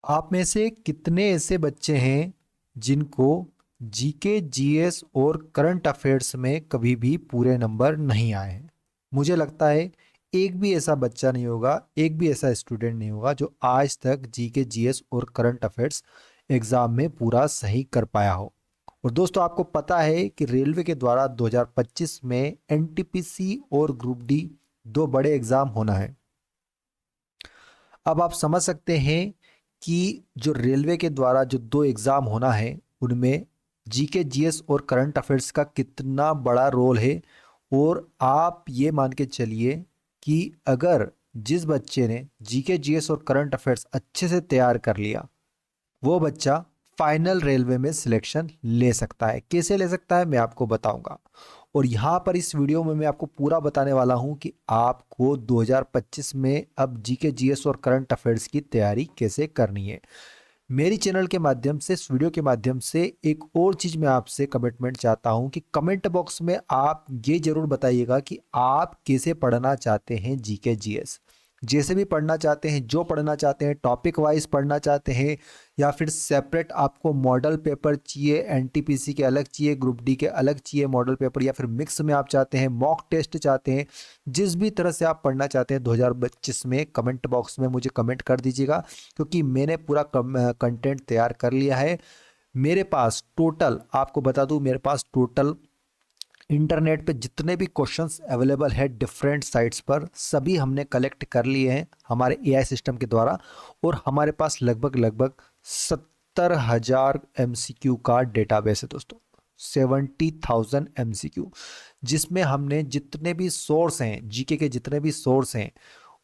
आप में से कितने ऐसे बच्चे हैं जिनको जीके, जीएस और करंट अफेयर्स में कभी भी पूरे नंबर नहीं आए हैं? मुझे लगता है एक भी ऐसा बच्चा नहीं होगा, एक भी ऐसा स्टूडेंट नहीं होगा जो आज तक जीके, जीएस और करंट अफेयर्स एग्जाम में पूरा सही कर पाया हो। और दोस्तों, आपको पता है कि रेलवे के द्वारा 2025 में एनटीपीसी और ग्रुप डी दो बड़े एग्जाम होना है। अब आप समझ सकते हैं कि जो रेलवे के द्वारा जो दो एग्जाम होना है उनमें जीके, जीएस और करंट अफेयर्स का कितना बड़ा रोल है। और आप ये मान के चलिए कि अगर जिस बच्चे ने जीके, जीएस और करंट अफेयर्स अच्छे से तैयार कर लिया, वो बच्चा फाइनल रेलवे में सिलेक्शन ले सकता है। कैसे ले सकता है मैं आपको बताऊंगा। और यहाँ पर इस वीडियो में मैं आपको पूरा बताने वाला हूँ कि आपको 2025 में अब जीके, जीएस और करंट अफेयर्स की तैयारी कैसे करनी है। मेरी चैनल के माध्यम से, इस वीडियो के माध्यम से एक और चीज मैं आपसे कमिटमेंट चाहता हूं कि कमेंट बॉक्स में आप ये जरूर बताइएगा कि आप कैसे पढ़ना चाहते हैं जीके, जीएस। जैसे भी पढ़ना चाहते हैं, जो पढ़ना चाहते हैं, टॉपिक वाइज पढ़ना चाहते हैं, या फिर सेपरेट आपको मॉडल पेपर चाहिए, एनटीपीसी के अलग चाहिए, ग्रुप डी के अलग चाहिए मॉडल पेपर, या फिर मिक्स में आप चाहते हैं, मॉक टेस्ट चाहते हैं, जिस भी तरह से आप पढ़ना चाहते हैं 2025 में, कमेंट बॉक्स में मुझे कमेंट कर दीजिएगा। क्योंकि मैंने पूरा कंटेंट तैयार कर लिया है। मेरे पास टोटल, आपको बता दूं, मेरे पास टोटल इंटरनेट पे जितने भी क्वेश्चंस अवेलेबल है डिफरेंट साइट्स पर, सभी हमने कलेक्ट कर लिए हैं हमारे एआई सिस्टम के द्वारा। और हमारे पास लगभग लगभग 70,000 एमसीक्यू का डेटाबेस है दोस्तों। 70,000 एमसीक्यू, जिसमें हमने जितने भी सोर्स हैं, जीके के जितने भी सोर्स हैं,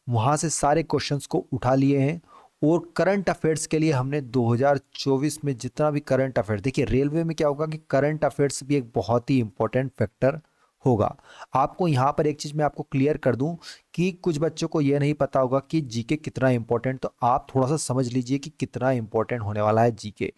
वहाँ से सारे क्वेश्चंस को उठा लिए हैं। और करंट अफेयर्स के लिए हमने 2024 में जितना भी करंट अफेयर्स, देखिए रेलवे में क्या होगा कि करंट अफेयर्स भी एक बहुत ही इंपॉर्टेंट फैक्टर होगा। आपको यहाँ पर एक चीज़ मैं आपको क्लियर कर दूं कि कुछ बच्चों को ये नहीं पता होगा कि जीके कितना इंपॉर्टेंट, तो आप थोड़ा सा समझ लीजिए कि कितना इंपॉर्टेंट होने वाला है जीके।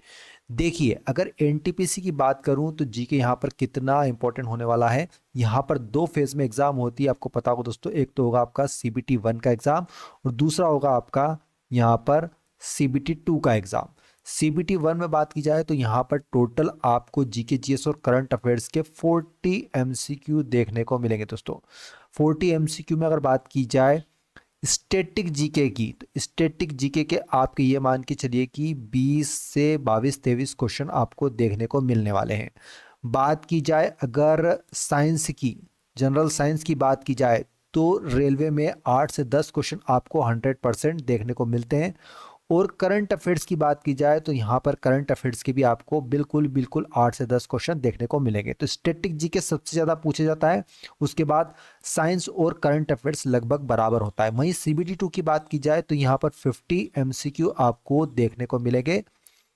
देखिए, अगर एनटीपीसी की बात करूं तो जीके यहाँ पर कितना इंपॉर्टेंट होने वाला है। यहाँ पर दो फेज में एग्जाम होती है, आपको पता होगा दोस्तों। एक तो होगा आपका सीबीटी 1 का एग्जाम, और दूसरा होगा आपका यहाँ पर सीबीटी 2 का एग्जाम। सीबीटी 1 में बात की जाए तो यहाँ पर टोटल आपको जीके, जीएस और करंट अफेयर्स के 40 एमसीक्यू देखने को मिलेंगे दोस्तों। 40 एमसीक्यू में अगर बात की जाए स्टैटिक जीके की, तो स्टैटिक जीके के आपके ये मान के चलिए कि 20 से 22, 23 क्वेश्चन आपको देखने को मिलने वाले हैं। बात की जाए अगर साइंस की, जनरल साइंस की बात की जाए, तो रेलवे में 8 से 10 क्वेश्चन आपको 100% देखने को मिलते हैं। और करंट अफेयर्स की बात की जाए तो यहाँ पर करंट अफेयर्स के भी आपको बिल्कुल बिल्कुल 8 से 10 क्वेश्चन देखने को मिलेंगे। तो स्टैटिक जीके सबसे ज़्यादा पूछा जाता है। उसके बाद साइंस और करंट अफेयर्स लगभग बराबर होता है। वहीं सीबीटी 2 की बात की जाए तो यहाँ पर 50 एमसीक्यू आपको देखने को मिलेंगे।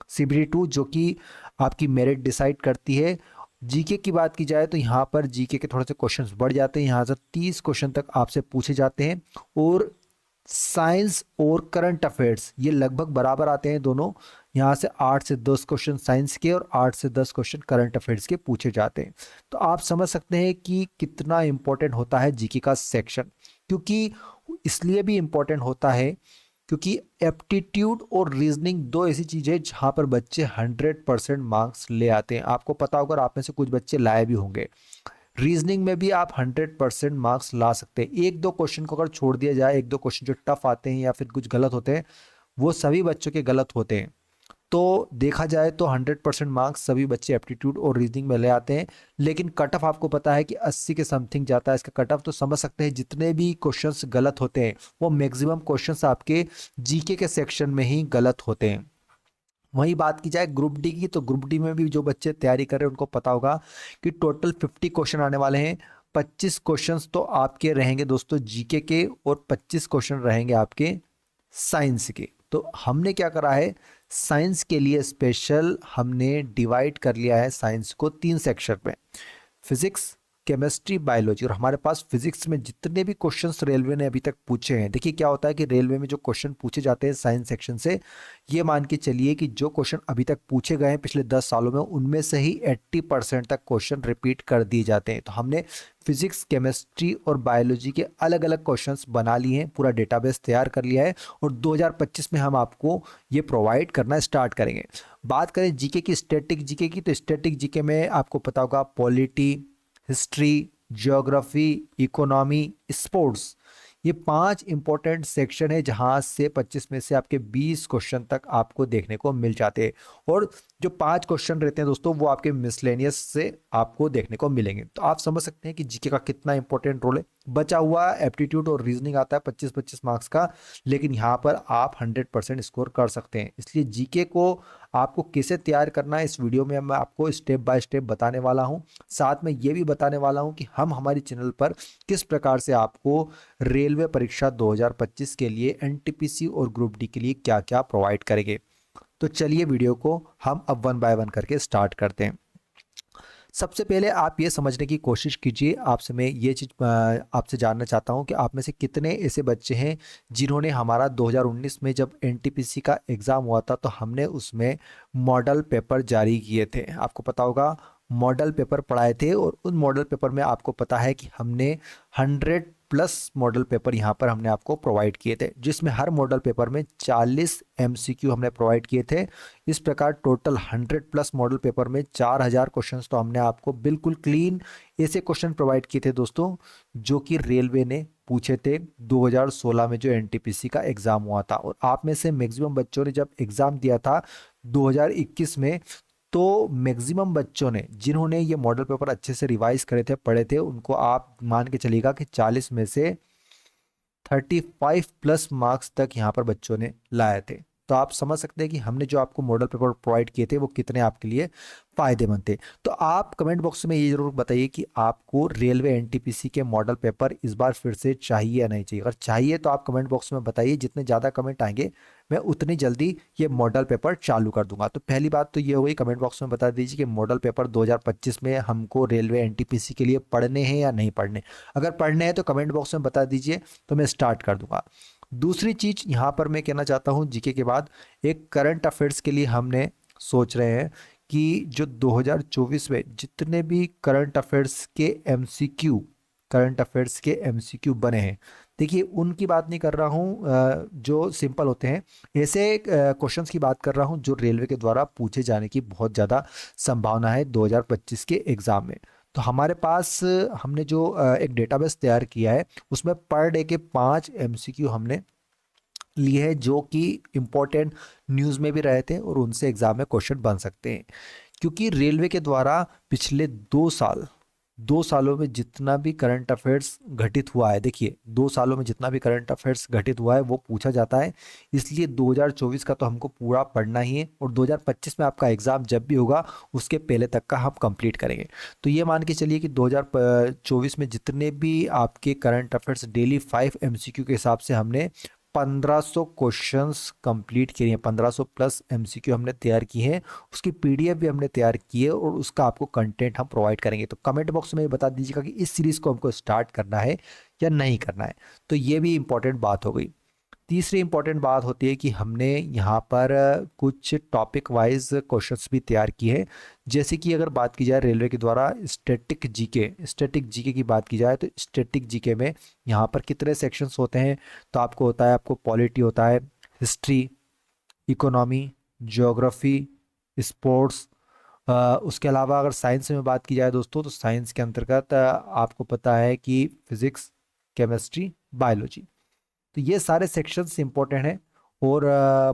सीबीटी 2 जो कि आपकी मेरिट डिसाइड करती है। जीके की बात की जाए तो यहाँ पर जीके के थोड़े से क्वेश्चंस बढ़ जाते हैं, यहाँ से 30 क्वेश्चन तक आपसे पूछे जाते हैं। और साइंस और करंट अफेयर्स ये लगभग बराबर आते हैं दोनों। यहाँ से 8 से 10 क्वेश्चन साइंस के और 8 से 10 क्वेश्चन करंट अफेयर्स के पूछे जाते हैं। तो आप समझ सकते हैं कि कितना इंपॉर्टेंट होता है जीके का सेक्शन। क्योंकि इसलिए भी इंपॉर्टेंट होता है क्योंकि एप्टीट्यूड और रीजनिंग दो ऐसी चीज़ें जहाँ पर बच्चे 100% मार्क्स ले आते हैं। आपको पता होगा, आप में से कुछ बच्चे लाए भी होंगे। रीजनिंग में भी आप 100% मार्क्स ला सकते हैं। एक दो क्वेश्चन को अगर छोड़ दिया जाए, एक दो क्वेश्चन जो टफ आते हैं या फिर कुछ गलत होते हैं, वो सभी बच्चों के गलत होते हैं। तो देखा जाए तो 100% मार्क्स सभी बच्चे एप्टीट्यूड और रीजनिंग में ले आते हैं। लेकिन कट ऑफ आपको पता है कि 80 के समथिंग जाता है इसका कट ऑफ। तो समझ सकते हैं जितने भी क्वेश्चंस गलत होते हैं वो मैक्सिमम क्वेश्चंस आपके जीके के सेक्शन में ही गलत होते हैं। वहीं बात की जाए ग्रुप डी की, तो ग्रुप डी में भी जो बच्चे तैयारी कर रहे हैं उनको पता होगा कि टोटल 50 क्वेश्चन आने वाले हैं। 25 क्वेश्चंस तो आपके रहेंगे दोस्तों जीके के, और 25 क्वेश्चन रहेंगे आपके साइंस के। तो हमने क्या करा है, साइंस के लिए स्पेशल हमने डिवाइड कर लिया है साइंस को 3 सेक्शन में: फिजिक्स, केमिस्ट्री, बायोलॉजी और हमारे पास फिजिक्स में जितने भी क्वेश्चंस रेलवे ने अभी तक पूछे हैं, देखिए क्या होता है कि रेलवे में जो क्वेश्चन पूछे जाते हैं साइंस सेक्शन से, ये मान के चलिए कि जो क्वेश्चन अभी तक पूछे गए हैं पिछले 10 सालों में, उनमें से ही 80% तक क्वेश्चन रिपीट कर दिए जाते हैं। तो हमने फिजिक्स, केमिस्ट्री और बायोलॉजी के अलग अलग क्वेश्चंस बना लिए हैं, पूरा डेटाबेस तैयार कर लिया है और 2025 में हम आपको ये प्रोवाइड करना स्टार्ट करेंगे। बात करें जीके की, स्टैटिक जीके की, तो स्टैटिक जीके में आपको पता होगा polity, history, geography, economy, sports, ये 5 इंपॉर्टेंट सेक्शन है जहां से 25 में से आपके 20 क्वेश्चन तक आपको देखने को मिल जाते हैं। और जो 5 क्वेश्चन रहते हैं दोस्तों, वो आपके मिसलेनियस से आपको देखने को मिलेंगे। तो आप समझ सकते हैं कि जीके का कितना इंपॉर्टेंट रोल है। बचा हुआ एप्टीट्यूड और रीजनिंग आता है 25-25 मार्क्स का, लेकिन यहाँ पर आप 100% स्कोर कर सकते हैं। इसलिए जीके को आपको कैसे तैयार करना है, इस वीडियो में मैं आपको स्टेप बाय स्टेप बताने वाला हूँ। साथ में ये भी बताने वाला हूँ कि हम हमारी चैनल पर किस प्रकार से आपको रेलवे परीक्षा 2025 के लिए एनटीपीसी और ग्रुप डी के लिए क्या क्या प्रोवाइड करेंगे। तो चलिए वीडियो को हम अब 1 बाय 1 करके स्टार्ट करते हैं। सबसे पहले आप ये समझने की कोशिश कीजिए, आपसे मैं ये चीज़ आपसे जानना चाहता हूँ कि आप में से कितने ऐसे बच्चे हैं जिन्होंने हमारा 2019 में जब एनटीपीसी का एग्ज़ाम हुआ था तो हमने उसमें मॉडल पेपर जारी किए थे। आपको पता होगा मॉडल पेपर पढ़ाए थे और उन मॉडल पेपर में आपको पता है कि हमने 100+ मॉडल पेपर यहाँ पर हमने आपको प्रोवाइड किए थे, जिसमें हर मॉडल पेपर में 40 एमसीक्यू हमने प्रोवाइड किए थे। इस प्रकार टोटल 100+ मॉडल पेपर में 4000 क्वेश्चंस तो हमने आपको बिल्कुल क्लीन ऐसे क्वेश्चन प्रोवाइड किए थे दोस्तों, जो कि रेलवे ने पूछे थे 2016 में जो एनटीपीसी का एग्ज़ाम हुआ था। और आप में से मैक्सिमम बच्चों ने जब एग्ज़ाम दिया था 2021 में, तो मैक्सिमम बच्चों ने जिन्होंने ये मॉडल पेपर अच्छे से रिवाइज करे थे, पढ़े थे, उनको आप मान के चलिएगा कि 40 में से 35+ मार्क्स तक यहाँ पर बच्चों ने लाए थे। तो आप समझ सकते हैं कि हमने जो आपको मॉडल पेपर प्रोवाइड किए थे वो कितने आपके लिए फायदेमंद थे। तो आप कमेंट बॉक्स में ये जरूर बताइए कि आपको रेलवे एनटीपीसी के मॉडल पेपर इस बार फिर से चाहिए या नहीं चाहिए। अगर चाहिए तो आप कमेंट बॉक्स में बताइए, जितने ज़्यादा कमेंट आएंगे मैं उतनी जल्दी ये मॉडल पेपर चालू कर दूंगा। तो पहली बात तो ये हो गई, कमेंट बॉक्स में बता दीजिए कि मॉडल पेपर 2025 में हमको रेलवे एनटीपीसी के लिए पढ़ने हैं या नहीं पढ़ने। अगर पढ़ने हैं तो कमेंट बॉक्स में बता दीजिए, तो मैं स्टार्ट कर दूंगा। दूसरी चीज़ यहाँ पर मैं कहना चाहता हूँ, जीके के बाद एक करंट अफेयर्स के लिए हमने सोच रहे हैं कि जो 2024 में जितने भी करंट अफेयर्स के एमसीक्यू बने हैं, देखिए उनकी बात नहीं कर रहा हूँ जो सिंपल होते हैं, ऐसे क्वेश्चंस की बात कर रहा हूँ जो रेलवे के द्वारा पूछे जाने की बहुत ज़्यादा संभावना है 2025 के एग्ज़ाम में। तो हमारे पास हमने जो एक डेटाबेस तैयार किया है, उसमें पर डे के 5 एमसीक्यू हमने लिए हैं जो कि इम्पोर्टेंट न्यूज़ में भी रहे थे और उनसे एग्ज़ाम में क्वेश्चन बन सकते हैं। क्योंकि रेलवे के द्वारा पिछले 2 सालों में जितना भी करंट अफेयर्स घटित हुआ है, देखिए 2 सालों में जितना भी करंट अफेयर्स घटित हुआ है वो पूछा जाता है। इसलिए 2024 का तो हमको पूरा पढ़ना ही है और 2025 में आपका एग्ज़ाम जब भी होगा उसके पहले तक का हम कंप्लीट करेंगे। तो ये मान के चलिए कि 2024 में जितने भी आपके करंट अफेयर्स डेली 5 एमसीक्यू के हिसाब से हमने 1500 क्वेश्चंस कंप्लीट किए हैं, 1500+ एमसीक्यू हमने तैयार किए हैं। उसकी पीडीएफ भी हमने तैयार की है और उसका आपको कंटेंट हम प्रोवाइड करेंगे। तो कमेंट बॉक्स में ये बता दीजिएगा कि इस सीरीज़ को हमको स्टार्ट करना है या नहीं करना है। तो ये भी इंपॉर्टेंट बात हो गई। तीसरी इंपॉर्टेंट बात होती है कि हमने यहाँ पर कुछ टॉपिक वाइज क्वेश्चंस भी तैयार किए हैं। जैसे कि अगर बात की जाए रेलवे के द्वारा स्टैटिक जीके की बात की जाए, तो स्टैटिक जीके में यहाँ पर कितने सेक्शंस होते हैं, तो आपको होता है, आपको पॉलिटी होता है, हिस्ट्री, इकोनॉमी, ज्योग्राफी, स्पोर्ट्स। उसके अलावा अगर साइंस में बात की जाए दोस्तों, तो साइंस के अंतर्गत आपको पता है कि फिजिक्स, केमिस्ट्री, बायोलॉजी। तो ये सारे सेक्शंस इंपॉर्टेंट हैं। और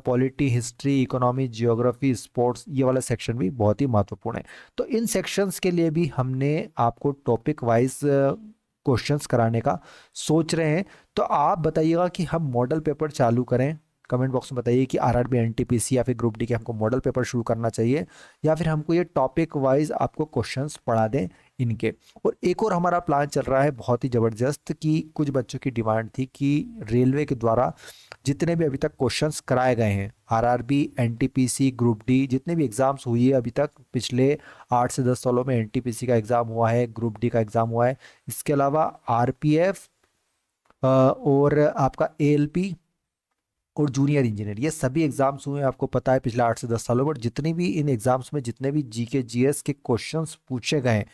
polity, history, economy, geography, sports, ये वाला सेक्शन भी बहुत ही महत्वपूर्ण है। तो इन सेक्शंस के लिए भी हमने आपको टॉपिक वाइज क्वेश्चंस कराने का सोच रहे हैं। तो आप बताइएगा कि हम मॉडल पेपर चालू करें, कमेंट बॉक्स में बताइए कि आरआरबी, एनटीपीसी या फिर ग्रुप डी के हमको मॉडल पेपर शुरू करना चाहिए, या फिर हमको ये टॉपिक वाइज आपको क्वेश्चंस पढ़ा दें इनके। और एक और हमारा प्लान चल रहा है बहुत ही ज़बरदस्त, कि कुछ बच्चों की डिमांड थी कि रेलवे के द्वारा जितने भी अभी तक क्वेश्चंस कराए गए हैं, आरआरबी, एनटीपीसी, ग्रुप डी, जितने भी एग्ज़ाम्स हुई है अभी तक पिछले 8 से 10 सालों में, एनटीपीसी का एग्ज़ाम हुआ है, ग्रुप डी का एग्ज़ाम हुआ है, इसके अलावा आरपीएफ और आपका एएलपी और जूनियर इंजीनियर, ये सभी एग्जाम्स हुए हैं आपको पता है पिछले 8 से 10 सालों में। जितनी भी इन एग्जाम्स में जितने भी जीके जीएस के क्वेश्चंस पूछे गए हैं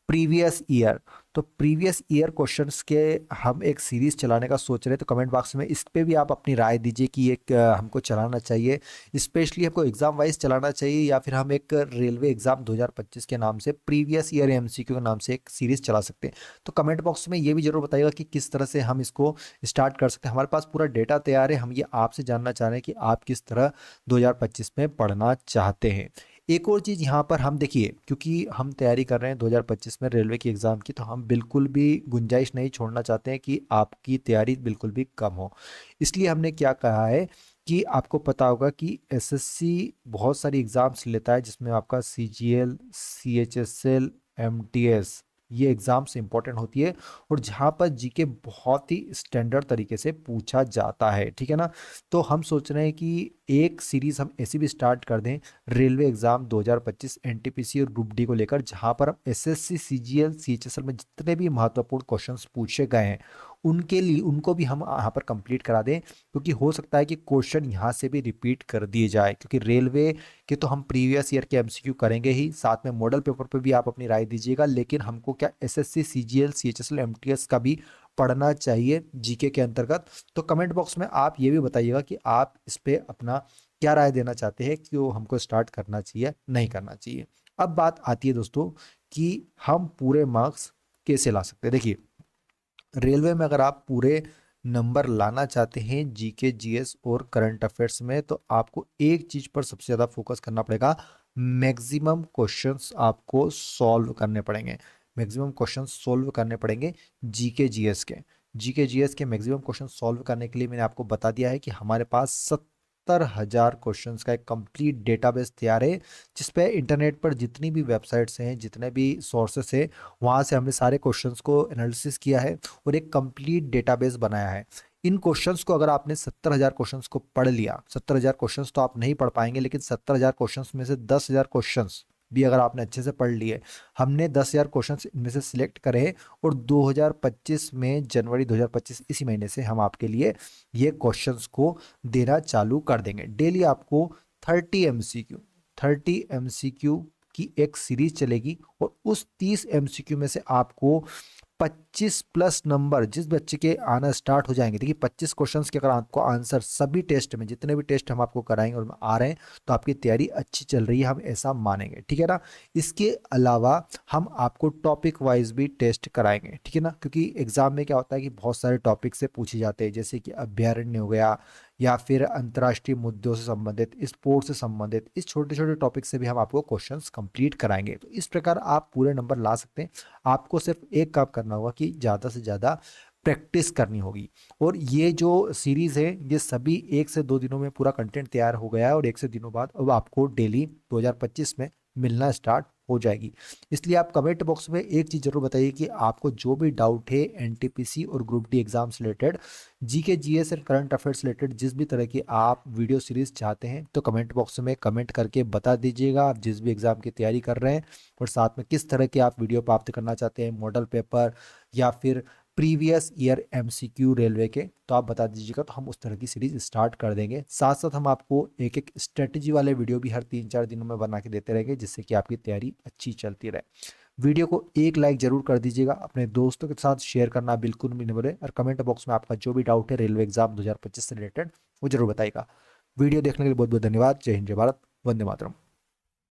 प्रीवियस ईयर, तो प्रीवियस ईयर क्वेश्चंस के हम एक सीरीज चलाने का सोच रहे हैं। तो कमेंट बॉक्स में इस पे भी आप अपनी राय दीजिए कि एक हमको चलाना चाहिए, स्पेशली हमको एग्जाम वाइज चलाना चाहिए, या फिर हम एक रेलवे एग्जाम 2025 के नाम से, प्रीवियस ईयर एमसीक्यू के नाम से एक सीरीज चला सकते हैं। तो कमेंट बॉक्स में ये भी जरूर बताइएगा कि किस तरह से हम इसको स्टार्ट कर सकते हैं। हमारे पास पूरा डेटा तैयार है, हम ये आपसे जानना चाह रहे हैं कि आप किस तरह 2025 में पढ़ना चाहते हैं। एक और चीज़ यहाँ पर हम देखिए, क्योंकि हम तैयारी कर रहे हैं 2025 में रेलवे की एग्ज़ाम की, तो हम बिल्कुल भी गुंजाइश नहीं छोड़ना चाहते हैं कि आपकी तैयारी बिल्कुल भी कम हो। इसलिए हमने क्या कहा है कि आपको पता होगा कि एसएससी बहुत सारी एग्ज़ाम्स लेता है, जिसमें आपका सीजीएल, सीएचएसएल, एमटीएस, ये एग्ज़ाम्स इंपॉर्टेंट होती है, और जहाँ पर जीके बहुत ही स्टैंडर्ड तरीके से पूछा जाता है, ठीक है ना। तो हम सोच रहे हैं कि एक सीरीज़ हम ऐसी भी स्टार्ट कर दें रेलवे एग्जाम 2025 एनटीपीसी और ग्रुप डी को लेकर, जहां पर हम एसएससी, सीजीएल, सीएचएसएल में जितने भी महत्वपूर्ण क्वेश्चंस पूछे गए हैं उनके लिए उनको भी हम यहाँ पर कंप्लीट करा दें, क्योंकि हो सकता है कि क्वेश्चन यहाँ से भी रिपीट कर दिए जाए, क्योंकि रेलवे के तो हम प्रीवियस ईयर के एमसीक्यू करेंगे ही, साथ में मॉडल पेपर पे भी आप अपनी राय दीजिएगा, लेकिन हमको क्या एसएससी, सीजीएल, सीएचएसएल, एमटीएस का भी पढ़ना चाहिए जीके के अंतर्गत। तो कमेंट बॉक्स में आप ये भी बताइएगा कि आप इस पे अपना क्या राय देना चाहते हैं, कि वो हमको स्टार्ट करना चाहिए नहीं करना चाहिए। अब बात आती है दोस्तों कि हम पूरे मार्क्स कैसे ला सकते हैं। देखिए, रेलवे में अगर आप पूरे नंबर लाना चाहते हैं जीके, जीएस और करंट अफेयर्स में, तो आपको एक चीज पर सबसे ज्यादा फोकस करना पड़ेगा, मैक्सिमम क्वेश्चंस आपको सॉल्व करने पड़ेंगे। मैक्सिमम क्वेश्चंस सॉल्व करने पड़ेंगे जीके जीएस के। जीके जीएस के मैक्सिमम क्वेश्चन सॉल्व करने के लिए मैंने आपको बता दिया है कि हमारे पास 70,000 क्वेश्चंस का एक कंप्लीट डेटाबेस तैयार है, जिसपे इंटरनेट पर जितनी भी वेबसाइट्स हैं, जितने भी सोर्सेस हैं, वहाँ से हमने सारे क्वेश्चंस को एनालिसिस किया है और एक कंप्लीट डेटाबेस बनाया है। इन क्वेश्चंस को अगर आपने 70,000 क्वेश्चंस को पढ़ लिया, 70,000 क्वेश्चंस तो आप नहीं पढ़ पाएंगे, लेकिन 70,000 क्वेश्चंस में से 10,000 क्वेश्चंस भी अगर आपने अच्छे से पढ़ लिए, हमने 10,000 क्वेश्चंस इनमें से सिलेक्ट करे, और 2025 में, जनवरी 2025 इसी महीने से हम आपके लिए ये क्वेश्चंस को देना चालू कर देंगे। डेली आपको 30 एमसीक्यू की एक सीरीज चलेगी, और उस 30 एमसीक्यू में से आपको 25 प्लस नंबर जिस बच्चे के आना स्टार्ट हो जाएंगे, देखिए 25 क्वेश्चंस के अगर आपको आंसर सभी टेस्ट में, जितने भी टेस्ट हम आपको कराएंगे और आ रहे हैं, तो आपकी तैयारी अच्छी चल रही है, हम ऐसा मानेंगे, ठीक है ना। इसके अलावा हम आपको टॉपिक वाइज भी टेस्ट कराएंगे, ठीक है ना, क्योंकि एग्जाम में क्या होता है कि बहुत सारे टॉपिक से पूछे जाते हैं, जैसे कि अभ्यारण्य हो गया, या फिर अंतर्राष्ट्रीय मुद्दों से संबंधित, स्पोर्ट्स से संबंधित, इस छोटे छोटे टॉपिक से भी हम आपको क्वेश्चंस कंप्लीट कराएंगे। तो इस प्रकार आप पूरे नंबर ला सकते हैं। आपको सिर्फ एक काम करना होगा कि ज़्यादा से ज़्यादा प्रैक्टिस करनी होगी। और ये जो सीरीज़ है, ये सभी 1 से 2 दिनों में पूरा कंटेंट तैयार हो गया है, और 1 से दिनों बाद अब आपको डेली 2025 में मिलना स्टार्ट हो जाएगी। इसलिए आप कमेंट बॉक्स में एक चीज़ जरूर बताइए कि आपको जो भी डाउट है एनटीपीसी और ग्रुप डी एग्जाम से related, GK GS and current affairs related, जिस भी तरह की आप वीडियो सीरीज चाहते हैं, तो कमेंट बॉक्स में कमेंट करके बता दीजिएगा आप जिस भी एग्जाम की तैयारी कर रहे हैं, और साथ में किस तरह के आप वीडियो प्राप्त करना चाहते हैं, मॉडल पेपर या फिर प्रीवियस ईयर एमसीक्यू रेलवे के, तो आप बता दीजिएगा, तो हम उस तरह की सीरीज स्टार्ट कर देंगे। साथ साथ हम आपको एक एक स्ट्रेटजी वाले वीडियो भी हर 3-4 दिनों में बना के देते रहेंगे, जिससे कि आपकी तैयारी अच्छी चलती रहे। वीडियो को एक लाइक जरूर कर दीजिएगा, अपने दोस्तों के साथ शेयर करना बिल्कुल भी नहीं भूलें, और कमेंट बॉक्स में आपका जो भी डाउट है रेलवे एग्जाम 2025 से रिलेटेड, वो जरूर बताइएगा। वीडियो देखने के लिए बहुत बहुत धन्यवाद। जय हिंद, जय भारत, वंदे मातरम।